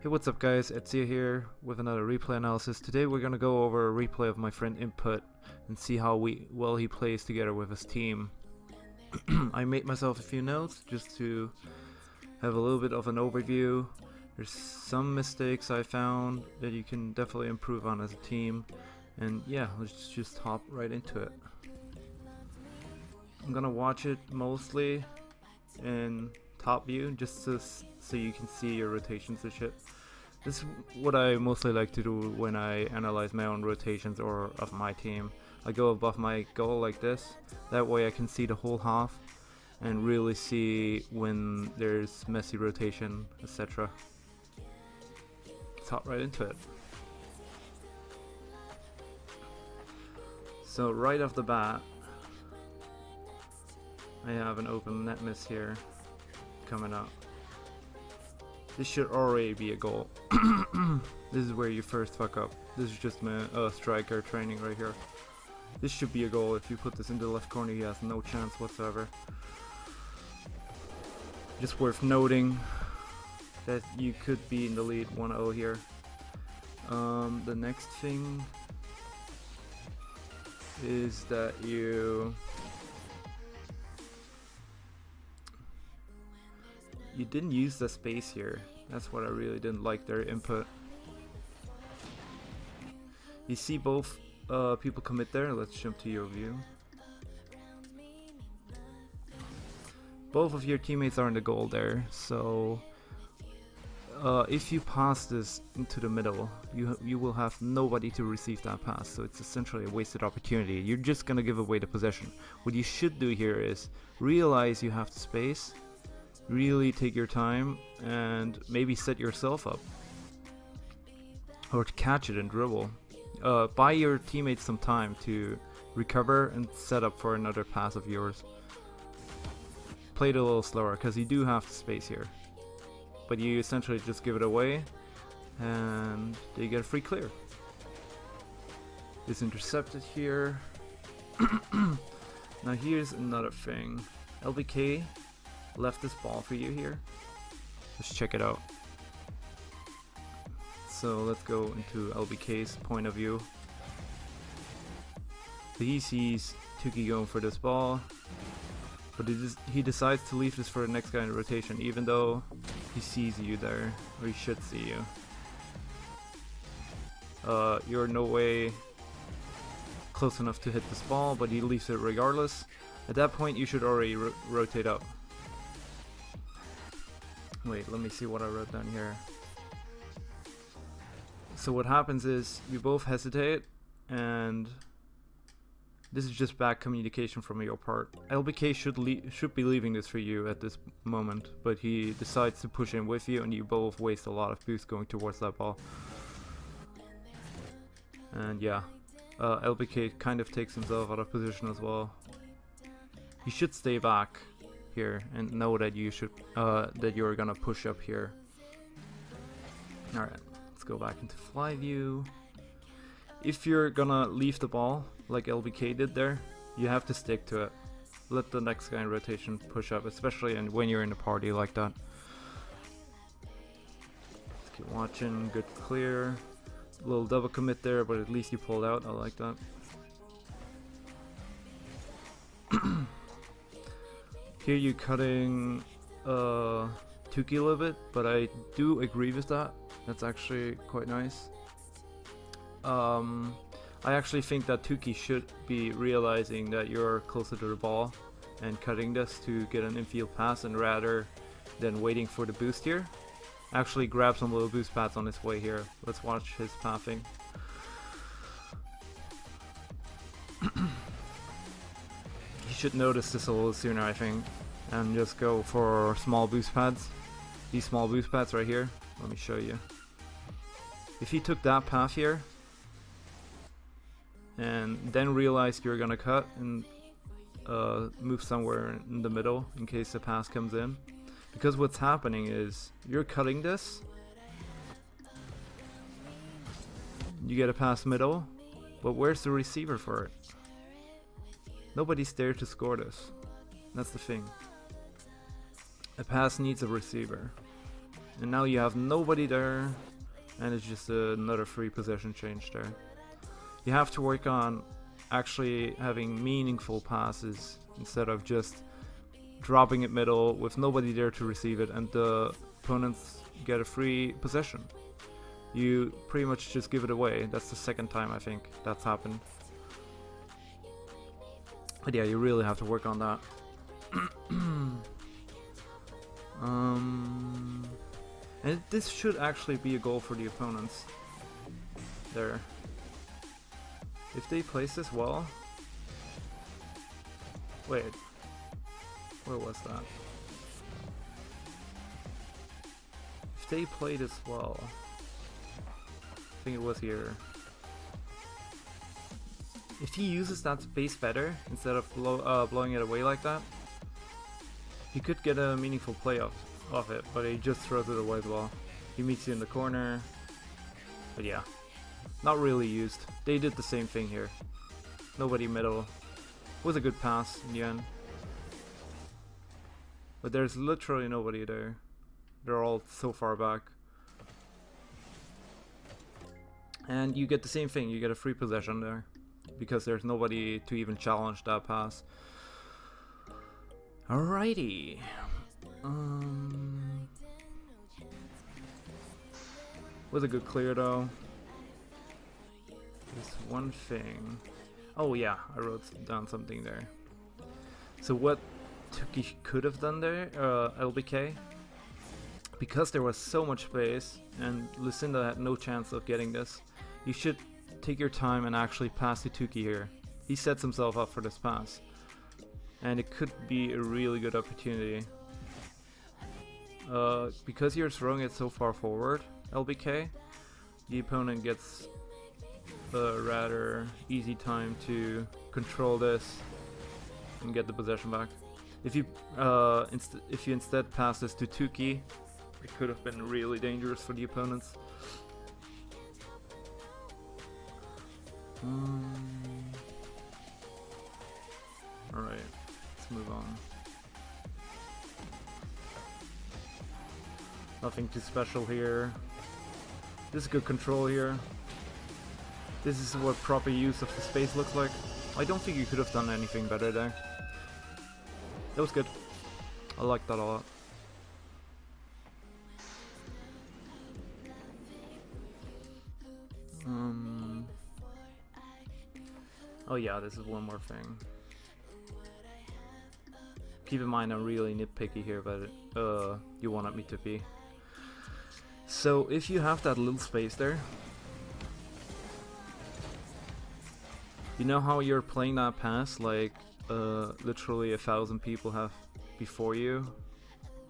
Hey, what's up guys, Ezio here with another replay analysis. Today we're gonna go over a replay of my friend Input and see how well he plays together with his team. I made myself a few notes just to have a little bit of an overview. There's some mistakes I found that you can definitely improve on as a team. And yeah, let's just hop right into it. I'm gonna watch it mostly in top view just so you can see your rotations and shit. This is what I mostly like to do when I analyze my own rotations or of my team. I go above my goal like this, that way I can see the whole half and really see when there's messy rotation, etc. Let's hop right into it. So right off the bat, I have an open net miss here coming up. This should already be a goal. This is where you first fuck up. This is just my striker training right here. This should be a goal. If you put this into the left corner, he has no chance whatsoever. Just worth noting that you could be in the lead 1-0 here. The next thing is that you didn't use the space here. That's what I really didn't like, their input. You see both people commit there. Let's jump to your view. Both of your teammates are in the goal there, so if you pass this into the middle, you will have nobody to receive that pass, so it's essentially a wasted opportunity. You're just gonna give away the possession. What you should do here is realize you have the space, really take your time, and maybe set yourself up or to catch it and dribble. Buy your teammates some time to recover and set up for another pass of yours. Play it a little slower because you do have the space here, but you essentially just give it away and they get a free clear. It's intercepted here. Now here's another thing. LBK left this ball for you here. Let's check it out. So let's go into LBK's point of view. So he sees Tuki going for this ball, but he decides to leave this for the next guy in the rotation, even though he sees you there, or he should see you. You're no way close enough to hit this ball, but he leaves it regardless. At that point you should already rotate up. Wait, let me see what I wrote down here. So what happens is you both hesitate, and this is just bad communication from your part. LBK should be leaving this for you at this moment, but he decides to push in with you, and you both waste a lot of boost going towards that ball. And yeah, LBK kind of takes himself out of position as well. He should stay back here and know that you should that you're gonna push up here. Alright, let's go back into fly view. If you're gonna leave the ball like LBK did there, you have to stick to it. Let the next guy in rotation push up, especially when you're in a party like that. Let's keep watching. Good clear. A little double commit there, but at least you pulled out. I like that. Here you cutting Tuki a little bit, but I do agree with that. That's actually quite nice. I actually think that Tuki should be realizing that you're closer to the ball and cutting this to get an infield pass, and rather than waiting for the boost here, actually grab some little boost pads on his way here. Let's watch his pathing. Should notice this a little sooner, I think, and just go for small boost pads. These small boost pads right here, let me show you. If he took that path here and then realized you're gonna cut and move somewhere in the middle in case the pass comes in, because what's happening is you're cutting this, you get a pass middle, but where's the receiver for it? Nobody's there to score this. That's the thing. A pass needs a receiver. And now you have nobody there, and it's just another free possession change there. You have to work on actually having meaningful passes instead of just dropping it middle with nobody there to receive it and the opponents get a free possession. You pretty much just give it away. That's the second time I think that's happened. But yeah, you really have to work on that. And this should actually be a goal for the opponents. There. If they place this well... Wait. Where was that? If they play this well... I think it was here. If he uses that space better, instead of blowing it away like that, he could get a meaningful play off it, but he just throws it away as well. He meets you in the corner. But yeah. Not really used. They did the same thing here. Nobody middle. Was a good pass in the end. But there's literally nobody there. They're all so far back. And you get the same thing. You get a free possession there. Because there's nobody to even challenge that pass. Alrighty. Was a good clear though. There's one thing. Oh yeah, I wrote down something there. So what Tuki could have done there, LBK, because there was so much space and Lucinda had no chance of getting this, you should take your time and actually pass to Tuki here. He sets himself up for this pass. And it could be a really good opportunity. Because you're throwing it so far forward, LBK, the opponent gets a rather easy time to control this and get the possession back. If you instead pass this to Tuki, it could have been really dangerous for the opponents. Alright, let's move on. Nothing too special here. This is good control here. This is what proper use of the space looks like. I don't think you could have done anything better there. That was good. I like that a lot. Oh yeah, this is one more thing. Keep in mind I'm really nitpicky here, but you wanted me to be. So if you have that little space there, you know how you're playing that pass like literally 1,000 people have before you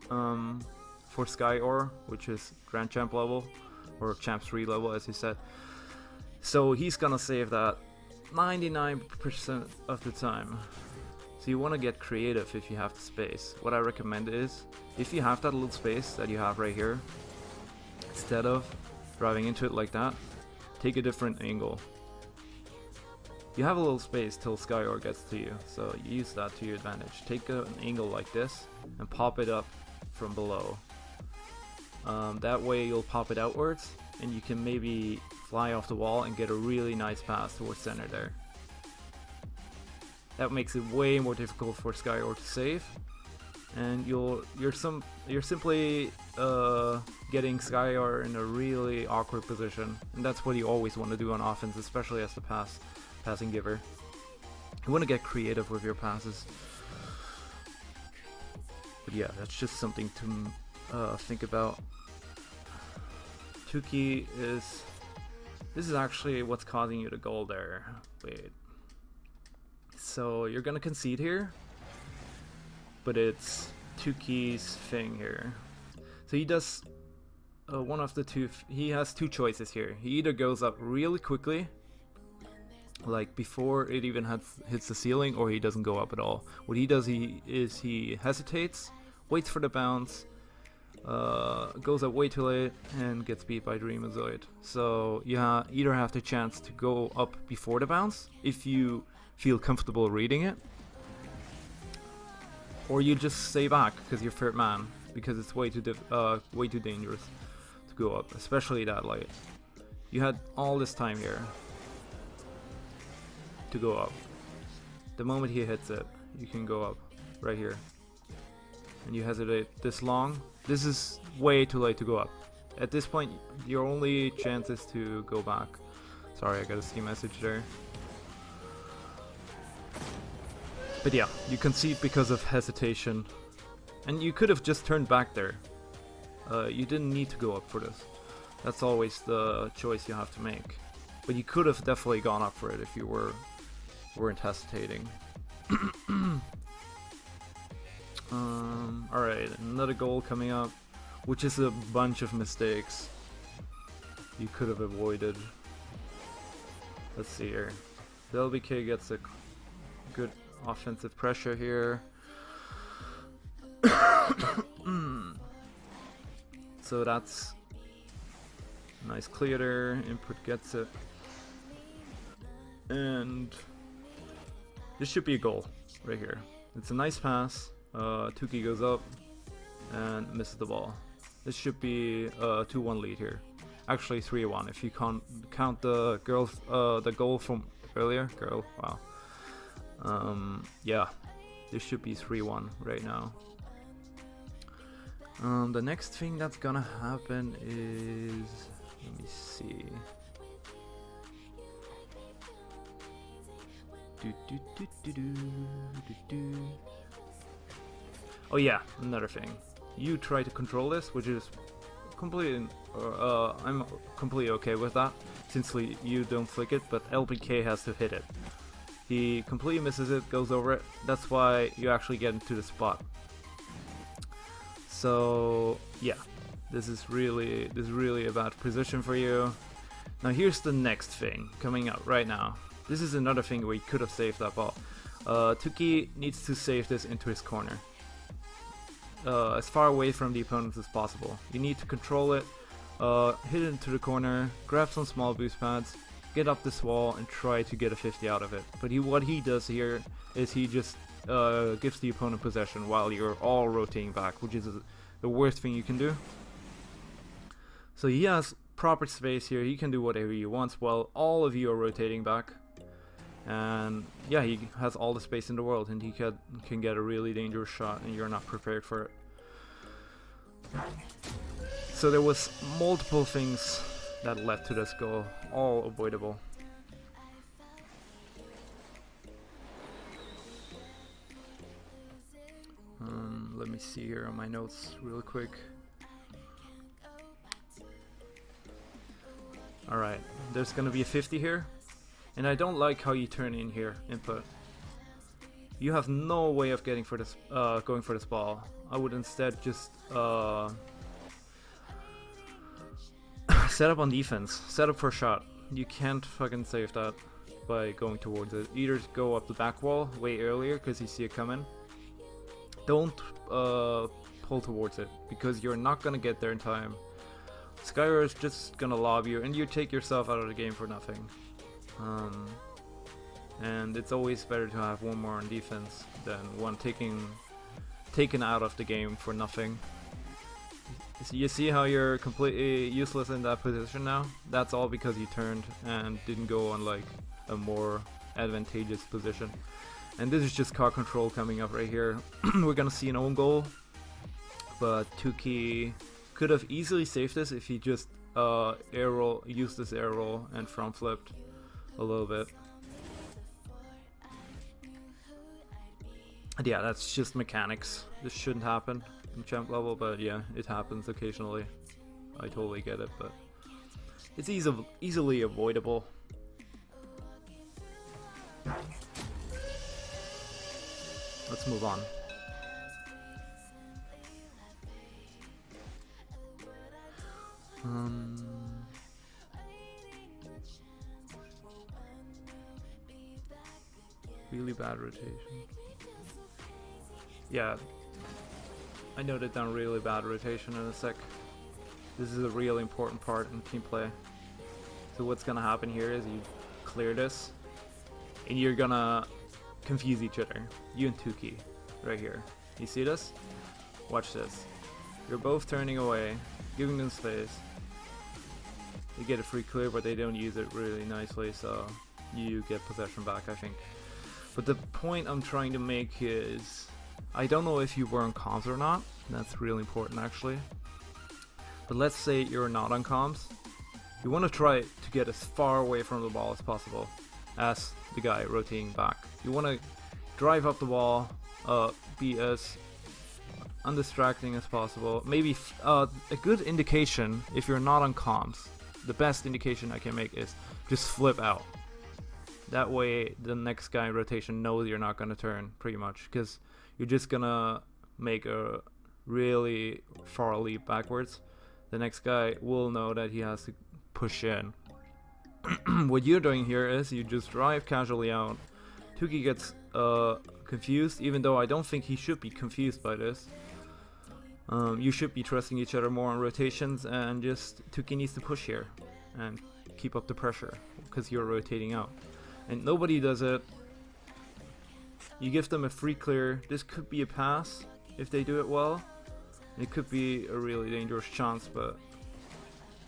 for Skyor, which is Grand Champ level, or Champ 3 level as he said. So he's gonna save that 99% of the time. So you want to get creative if you have the space. What I recommend is, if you have that little space that you have right here, instead of driving into it like that, take a different angle. You have a little space till Skyor gets to you, so use that to your advantage. Take an angle like this and pop it up from below. That way you'll pop it outwards and you can maybe fly off the wall and get a really nice pass towards center there. That makes it way more difficult for Skyor to save, and you're simply getting Skyor in a really awkward position, and that's what you always want to do on offense, especially as the passing giver. You want to get creative with your passes. But yeah, that's just something to think about. Tuki is... This is actually what's causing you the goal there. Wait. So you're gonna concede here, but it's Tuki's thing here. So he does one of the two. He has two choices here. He either goes up really quickly, like before it even hits the ceiling, or he doesn't go up at all. What he does is he hesitates, waits for the bounce, goes up way too late, and gets beat by Dreamazoid. So you either have the chance to go up before the bounce, if you feel comfortable reading it, or you just stay back because you're third man, because it's way too dangerous to go up, especially that light. You had all this time here to go up. The moment he hits it, you can go up right here. And you hesitate this long. This is way too late to go up. At this point, your only chance is to go back. Sorry, I got a Steam message there. But yeah, you concede because of hesitation. And you could have just turned back there. You didn't need to go up for this. That's always the choice you have to make. But you could have definitely gone up for it if you weren't hesitating. Alright, another goal coming up, which is a bunch of mistakes you could have avoided. Let's see here. The LBK gets a good offensive pressure here. So that's nice clear there. Input gets it. And this should be a goal right here. It's a nice pass. Tuki goes up and misses the ball. This should be a 2-1 lead here. Actually 3-1 if you count the goal from earlier. Wow. Yeah, this should be 3-1 right now. The next thing that's gonna happen is, let me see. Oh yeah, another thing. You try to control this, which is completely, I'm completely okay with that, since you don't flick it, but LBK has to hit it. He completely misses it, goes over it. That's why you actually get into the spot. So yeah, this is really a bad position for you. Now here's the next thing coming up right now. This is another thing where he could have saved that ball. Tuki needs to save this into his corner. As far away from the opponents as possible. You need to control it, hit it into the corner, grab some small boost pads, get up this wall and try to get a 50 out of it. But what he does here is he just gives the opponent possession while you're all rotating back, which is the worst thing you can do. So he has proper space here, he can do whatever he wants while all of you are rotating back. And yeah, he has all the space in the world and he can get a really dangerous shot and you're not prepared for it. So there was multiple things that led to this goal, all avoidable. Let me see here on my notes real quick. Alright, there's gonna be a 50 here. And I don't like how you turn in here, input. You have no way of getting for this, going for this ball. I would instead just set up on defense, set up for a shot. You can't fucking save that by going towards it. Either go up the back wall way earlier because you see it coming. Don't pull towards it because you're not gonna get there in time. Skyra is just gonna lob you and you take yourself out of the game for nothing. And it's always better to have one more on defense than one taken out of the game for nothing. So you see how you're completely useless in that position now? That's all because you turned and didn't go on like a more advantageous position. And this is just car control coming up right here. We're gonna see an own goal, but Tuki could have easily saved this if he just used this air roll and front flipped a little bit. And yeah, that's just mechanics. This shouldn't happen in champ level, but yeah, it happens occasionally. I totally get it, but it's easily avoidable. Let's move on. Really bad rotation. Yeah, I noted down really bad rotation in a sec. This is a really important part in team play. So what's gonna happen here is you clear this, and you're gonna confuse each other. You and Tuki, right here. You see this? Watch this. You're both turning away, giving them space. You get a free clear, but they don't use it really nicely, so you get possession back, I think. But the point I'm trying to make is, I don't know if you were on comms or not. That's really important, actually. But let's say you're not on comms. You want to try to get as far away from the ball as possible as the guy rotating back. You want to drive up the ball, be as undistracting as possible. Maybe a good indication, if you're not on comms, the best indication I can make is just flip out. That way the next guy in rotation knows you're not going to turn, pretty much, because you're just going to make a really far leap backwards. The next guy will know that he has to push in. What you're doing here is you just drive casually out. Tuki gets confused, even though I don't think he should be confused by this. You should be trusting each other more on rotations, and just Tuki needs to push here and keep up the pressure because you're rotating out. And nobody does it. You give them a free clear. This could be a pass if they do it well. It could be a really dangerous chance, but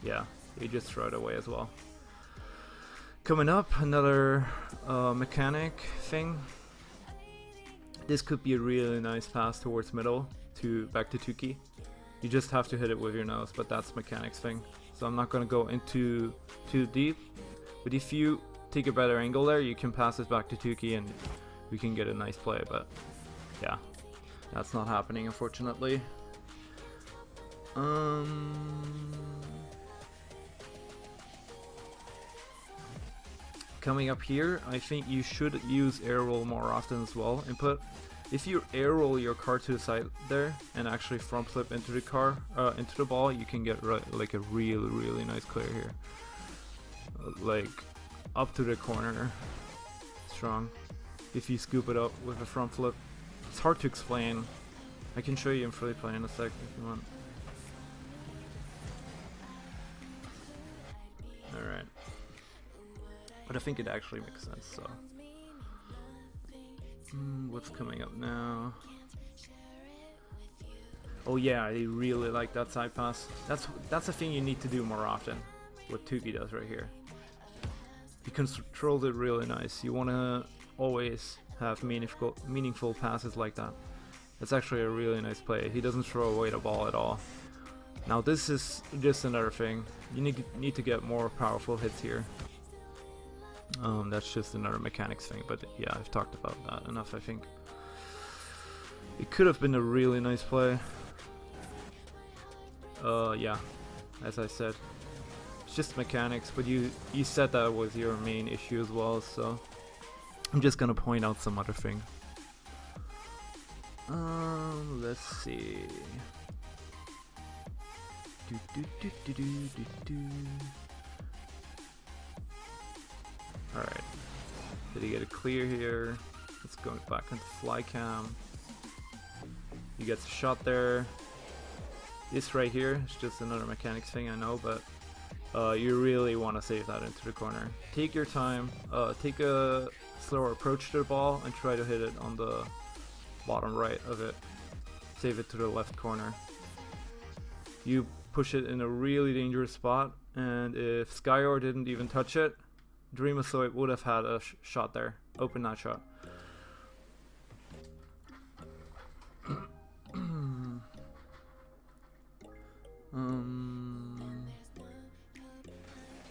yeah, they just throw it away as well. Coming up, another mechanic thing. This could be a really nice pass towards middle, back to Tuki. You just have to hit it with your nose, but that's mechanics thing. So I'm not gonna go into too deep. But if you take a better angle there, you can pass it back to Tuki and we can get a nice play. But yeah, that's not happening, unfortunately. Coming up here, I think you should use air roll more often as well. Input. If you air roll your car to the side there and actually front flip into the car, into the ball, you can get like a really nice clear here. Like up to the corner, strong. If you scoop it up with a front flip, it's hard to explain. I can show you in free play in a sec if you want. Alright. But I think it actually makes sense, so. What's coming up now? Oh yeah, I really like that side pass. That's a thing you need to do more often. What Tuki does right here. He controls it really nice. You want to always have meaningful passes like that. That's actually a really nice play. He doesn't throw away the ball at all. Now this is just another thing. You need to get more powerful hits here. That's just another mechanics thing, but yeah, I've talked about that enough, I think. It could have been a really nice play. Yeah, as I said, it's just mechanics, but you said that was your main issue as well, so I'm just gonna point out some other thing. Let's see. Alright, did he get a clear here? Let's go back into fly cam. He gets a shot there. This right here is just another mechanics thing, I know, but you really want to save that into the corner. Take your time, take a slower approach to the ball and try to hit it on the bottom right of it. Save it to the left corner. You push it in a really dangerous spot, and if Skyor didn't even touch it, Dreamazoid would have had a shot there. Open that shot.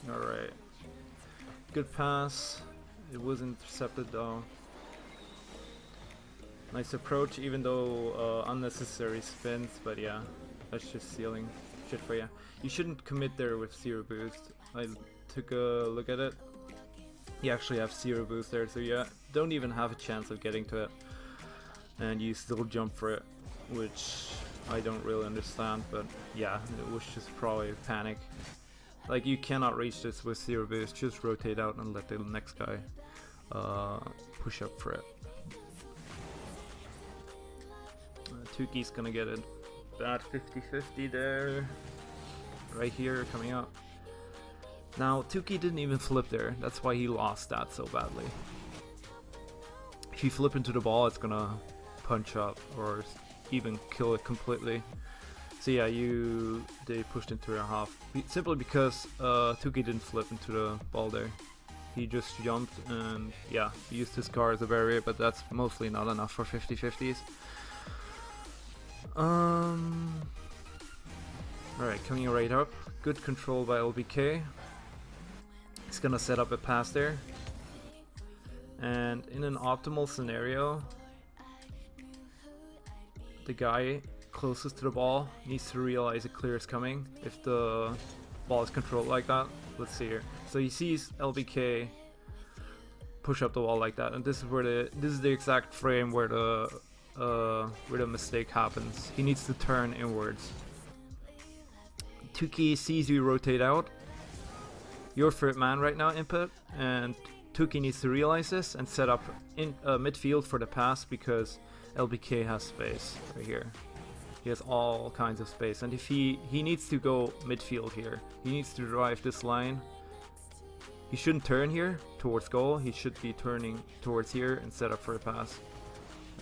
Alright. Good pass. It was intercepted though. Nice approach, even though unnecessary spins, but yeah, that's just sealing shit for you. You shouldn't commit there with zero boost. I took a look at it. You actually have zero boost there, so you don't even have a chance of getting to it. And you still jump for it, which I don't really understand, but yeah, it was just probably panic. Like, you cannot reach this with zero boost, just rotate out and let the next guy push up for it. Tuki's gonna get a bad 50-50 there, right here, coming up. Now, Tuki didn't even flip there, that's why he lost that so badly. If you flip into the ball, it's gonna punch up or even kill it completely. So yeah, they pushed into their half simply because Tuki didn't flip into the ball there. He just jumped and yeah, he used his car as a barrier, but that's mostly not enough for 50-50s. Alright, coming right up. Good control by LBK. He's gonna set up a pass there. And in an optimal scenario, the guy closest to the ball needs to realize a clear is coming if the ball is controlled like that. Let's see here. So he sees LBK push up the wall like that, and this is the exact frame where the mistake happens. He needs to turn inwards. Tuki sees you rotate out. You're third man right now, input, and Tuki needs to realize this and set up in midfield for the pass because LBK has space right here. He has all kinds of space, and if he needs to go midfield here, he needs to drive this line. He shouldn't turn here towards goal. He should be turning towards here and set up for a pass.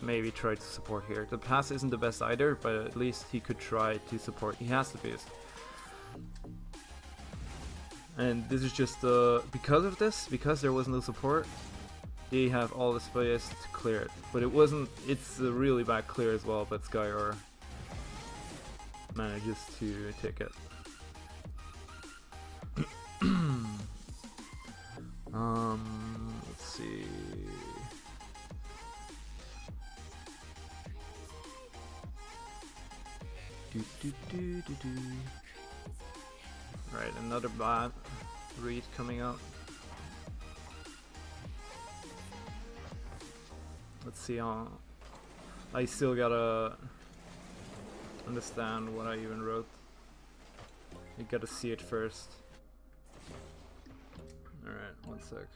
Maybe try to support here. The pass isn't the best either, but at least he could try to support. He has the boost. And this is just because of this, because there was no support, they have all the space to clear it. But it wasn't, it's a really bad clear as well, but Skyr manages to take it. Let's see. Right, another bad read coming up. Let's see how. I still gotta understand what I even wrote. You gotta see it first. Alright, one sec.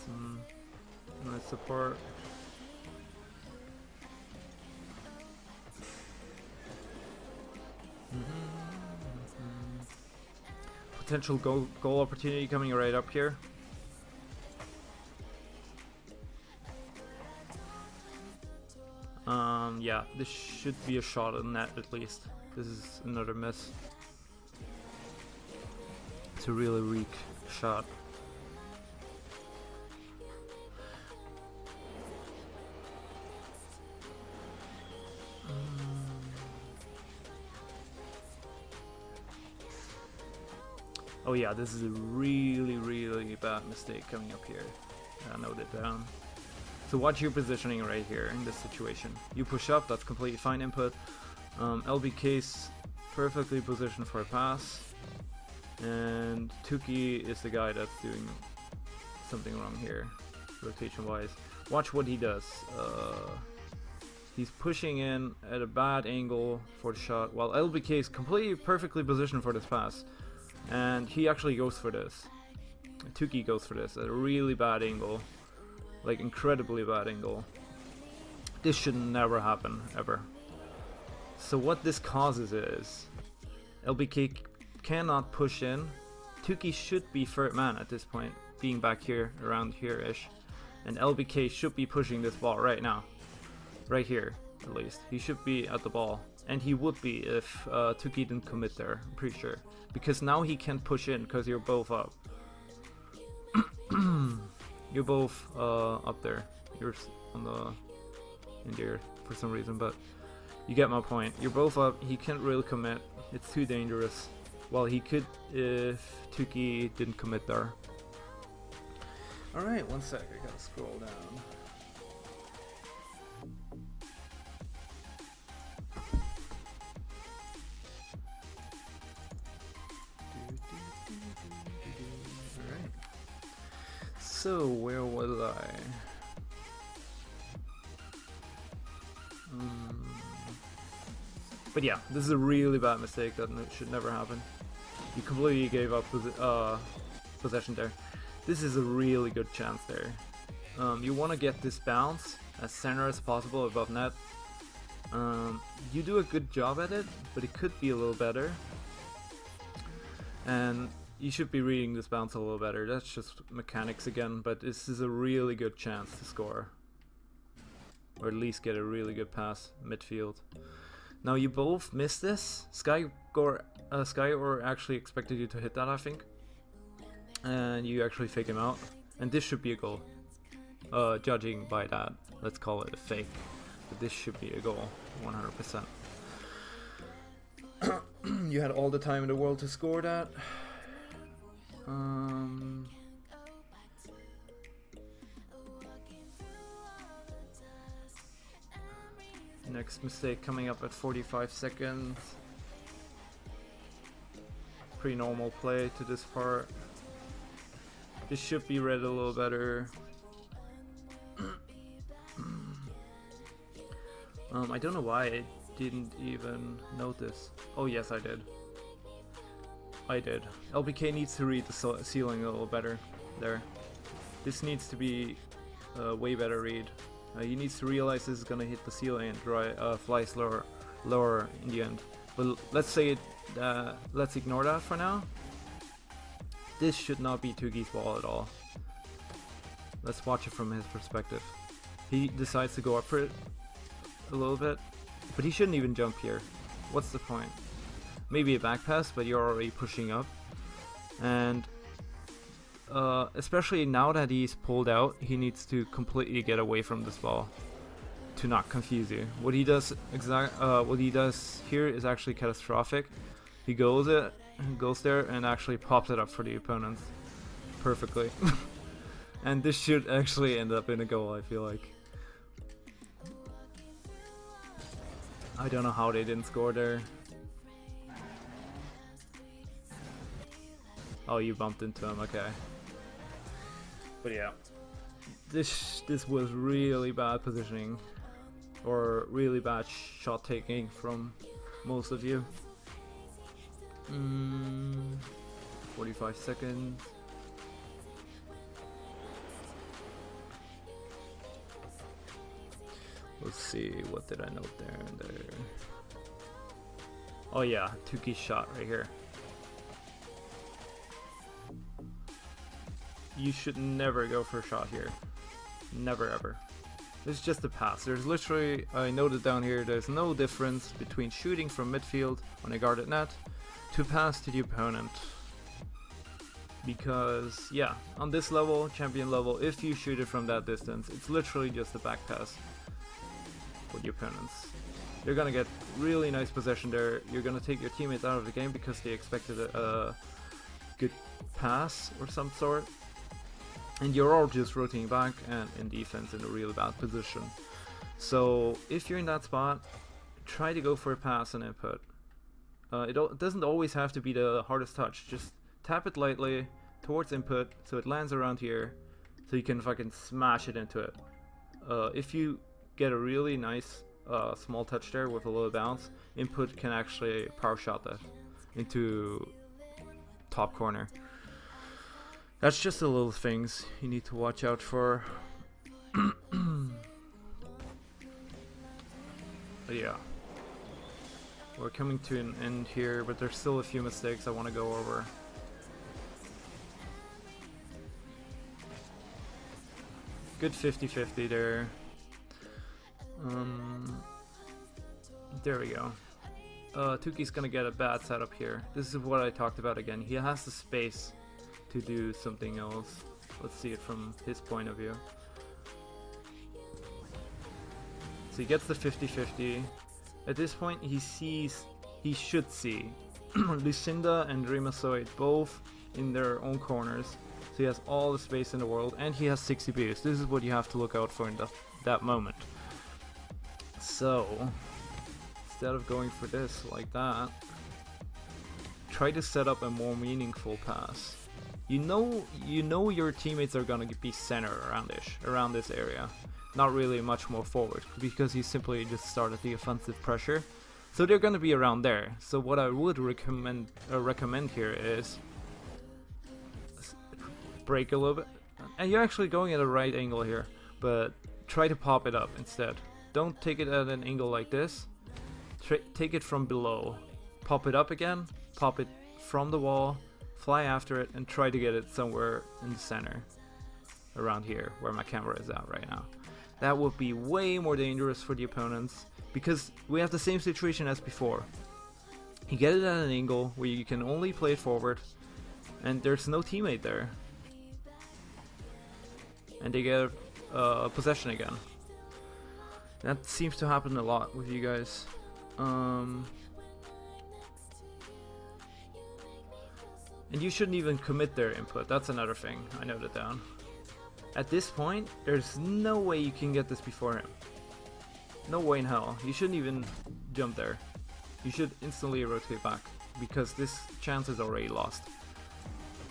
Some nice support. Potential goal opportunity coming right up here. Yeah, this should be a shot on net at least. This is another miss. It's a really weak shot. Oh yeah, this is a really bad mistake coming up here. I note it down. So watch your positioning right here in this situation. You push up, that's completely fine input. LBK's perfectly positioned for a pass. And Tuki is the guy that's doing something wrong here, rotation wise. Watch what he does. He's pushing in at a bad angle for the shot, while LBK is completely perfectly positioned for this pass. And he actually goes for this. Tuki goes for this at a really bad angle. Like incredibly bad angle. This should never happen, ever. So what this causes is LBK cannot push in. Tuki should be third man at this point, being back here, around here-ish. And LBK should be pushing this ball right now. Right here, at least. He should be at the ball. And he would be if Tuki didn't commit there, I'm pretty sure. Because now he can't push in because you're both up. You're both up there. You're on the in there for some reason, but you get my point. You're both up. He can't really commit. It's too dangerous. Well, he could if Tuki didn't commit there. All right, one sec. I gotta scroll down. So where was I? But yeah, this is a really bad mistake that should never happen. You completely gave up possession there. This is a really good chance there. You want to get this bounce as center as possible above net, You do a good job at it, but it could be a little better. And you should be reading this bounce a little better. That's just mechanics again, but this is a really good chance to score. Or at least get a really good pass midfield. Now you both missed this. Sky or actually expected you to hit that, I think. And you actually fake him out. And this should be a goal. Judging by that, let's call it a fake. But this should be a goal, 100%. You had all the time in the world to score that. Next mistake coming up at 45 seconds. Pretty normal play to this part. This should be read a little better. I don't know why I didn't even notice. Oh yes, I did. LBK needs to read the ceiling a little better there. This needs to be a way better read. He needs to realize this is gonna hit the ceiling and flies lower in the end. But let's say it. Let's ignore that for now. This should not be Tuki's ball at all. Let's watch it from his perspective. He decides to go up for it a little bit, but he shouldn't even jump here. What's the point? Maybe a back pass, but you're already pushing up. And especially now that he's pulled out, he needs to completely get away from this ball to not confuse you. What he does here is actually catastrophic. He goes there and actually pops it up for the opponents perfectly. And this should actually end up in a goal, I feel like. I don't know how they didn't score there. Oh, you bumped into him, okay. But yeah, this was really bad positioning, or really bad shot taking from most of you. 45 seconds. Let's see, what did I note there and there? Oh yeah, Tuki's shot right here. You should never go for a shot here. Never ever. This is just a pass. There's literally, I noted down here, there's no difference between shooting from midfield on a guarded net to pass to the opponent. Because, yeah, on this level, champion level, if you shoot it from that distance, it's literally just a back pass for the opponents. You're gonna get really nice possession there. You're gonna take your teammates out of the game because they expected a good pass or some sort. And you're all just rotating back and in defense in a really bad position. So if you're in that spot, try to go for a pass and input. It doesn't always have to be the hardest touch. Just tap it lightly towards input so it lands around here, so you can fucking smash it into it. If you get a really nice small touch there with a little bounce, input can actually power shot that into top corner. That's just the little things you need to watch out for. But yeah, we're coming to an end here, but there's still a few mistakes I want to go over. Good 50-50 there. There we go. Tuki's gonna get a bad setup here. This is what I talked about again. He has the space to do something else. Let's see it from his point of view. So he gets the 50-50. At this point he should see Lucinda and Rimasoid both in their own corners. So he has all the space in the world and he has 60 boost. This is what you have to look out for in that moment. So instead of going for this like that, try to set up a more meaningful pass. You know your teammates are gonna be center around this area, not really much more forward, because you simply just started the offensive pressure, so they're gonna be around there. So what I would recommend here is break a little bit, and you're actually going at a right angle here, but try to pop it up instead. don't take it at an angle like this. Take it from below. Pop it up again, pop it from the wall, fly after it, and try to get it somewhere in the center. Around here, where my camera is at right now. That would be way more dangerous for the opponents, because we have the same situation as before. You get it at an angle where you can only play it forward, and there's no teammate there. And they get possession again. That seems to happen a lot with you guys. And you shouldn't even commit their input, that's another thing, I noted down. At this point, there's no way you can get this before him. No way in hell. You shouldn't even jump there. You should instantly rotate back, because this chance is already lost.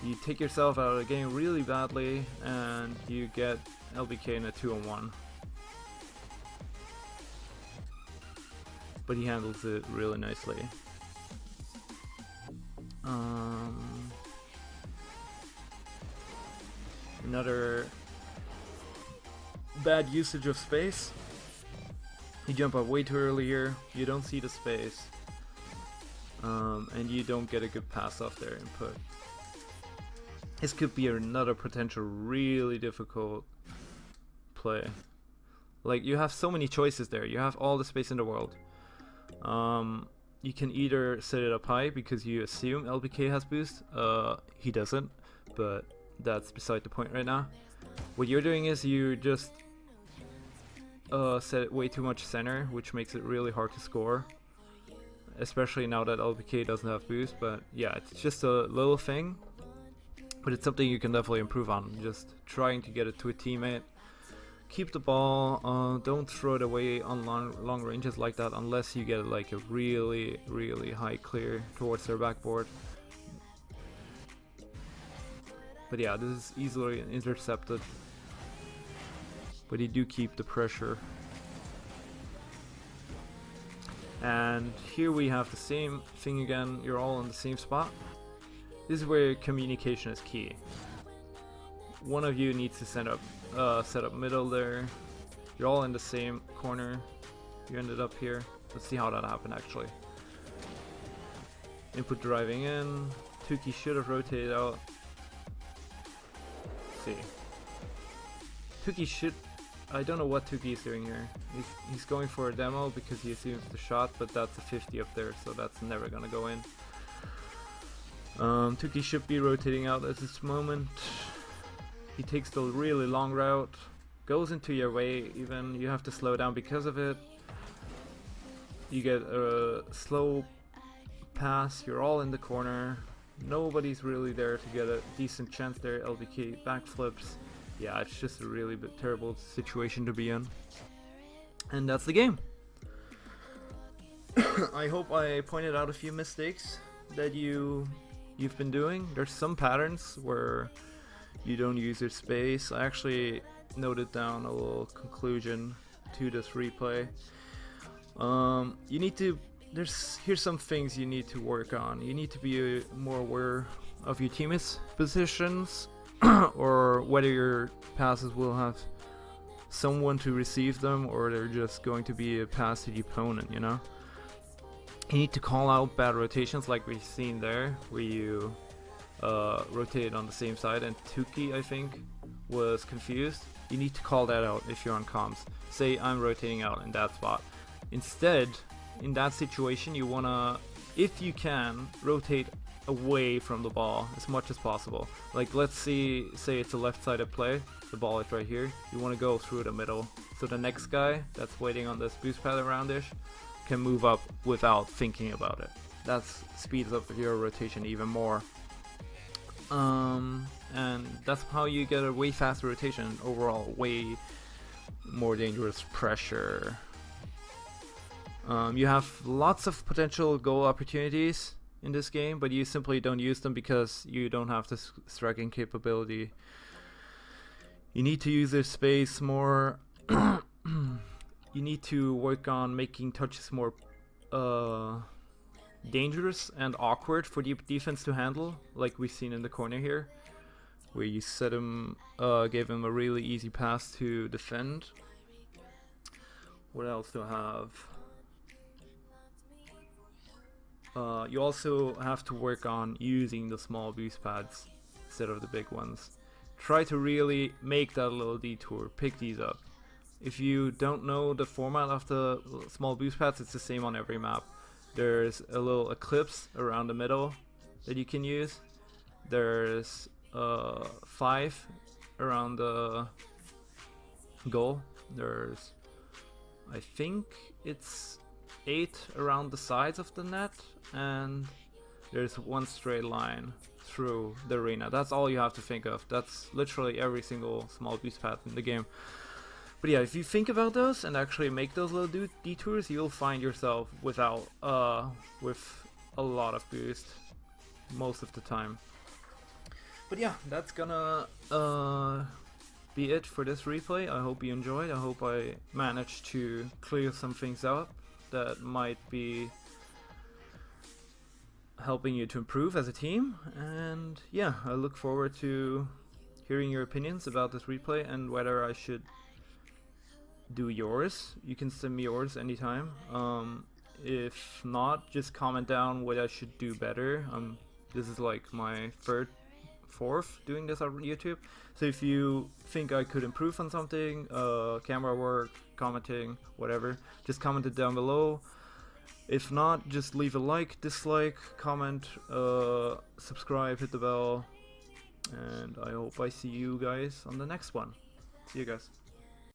You take yourself out of the game really badly, and you get LBK in a 2-on-1. But he handles it really nicely. Another bad usage of space. You jump up way too early here, you don't see the space, and you don't get a good pass off their input. This could be another potential really difficult play. Like, you have so many choices there, you have all the space in the world. You can either set it up high because you assume LBK has boost. He doesn't, but that's beside the point right now. What you're doing is you just set it way too much center, which makes it really hard to score, especially now that LBK doesn't have boost. But yeah, it's just a little thing, but it's something you can definitely improve on. Just trying to get it to a teammate. Keep the ball, don't throw it away on long ranges like that unless you get like a really high clear towards their backboard. But yeah, this is easily intercepted. But you do keep the pressure. And here we have the same thing again, you're all in the same spot. This is where communication is key. One of you needs to set up middle there. You're all in the same corner. You ended up here. Let's see how that happened actually. Input driving in. Tuki should have rotated out. Let's see. Tuki should... I don't know what Tuki is doing here. He's going for a demo because he assumes the shot, but that's a 50 up there, so that's never gonna go in. Tuki should be rotating out at this moment. He takes the really long route, goes into your way even, you have to slow down because of it. You get a slow pass, you're all in the corner, nobody's really there to get a decent chance there. LBK backflips. Yeah, it's just a really terrible situation to be in. And that's the game. I hope I pointed out a few mistakes that you've been doing. There's some patterns where you don't use your space. I actually noted down a little conclusion to this replay. You need to... Here's some things you need to work on. You need to be more aware of your teammates' positions, or whether your passes will have someone to receive them, or they're just going to be a pass to the opponent, you know? You need to call out bad rotations like we've seen there, where you rotated on the same side and Tuki, I think, was confused. You need to call that out if you're on comms. Say, I'm rotating out in that spot. Instead, in that situation, you wanna, if you can, rotate away from the ball as much as possible. Like, let's say it's a left-sided play, the ball is right here, you want to go through the middle, so the next guy that's waiting on this boost pad around-ish can move up without thinking about it. That speeds up your rotation even more. And that's how you get a way faster rotation, overall way more dangerous pressure. You have lots of potential goal opportunities in this game, but you simply don't use them because you don't have the striking capability. You need to use your space more. You need to work on making touches more dangerous and awkward for the defense to handle, like we've seen in the corner here, where you set him, gave him a really easy pass to defend. What else do I have? You also have to work on using the small boost pads instead of the big ones. Try to really make that little detour, pick these up. If you don't know the format of the small boost pads, it's the same on every map. There's a little eclipse around the middle that you can use. There's 5 around the goal. There's, I think it's 8 around the sides of the net, and there's 1 straight line through the arena. That's all you have to think of. That's literally every single small boost pad in the game. But yeah, if you think about those and actually make those little detours, you'll find yourself with a lot of boost most of the time. But yeah, that's gonna be it for this replay. I hope you enjoyed. I hope I managed to clear some things up that might be helping you to improve as a team. And yeah, I look forward to hearing your opinions about this replay and whether I should do yours. You can send me yours anytime. If not, just comment down what I should do better. This is like my fourth doing this on YouTube, so if you think I could improve on something, camera work, commenting, whatever, just comment it down below. If not, just leave a like, dislike, comment, subscribe, hit the bell, and I hope I see you guys on the next one. See you guys.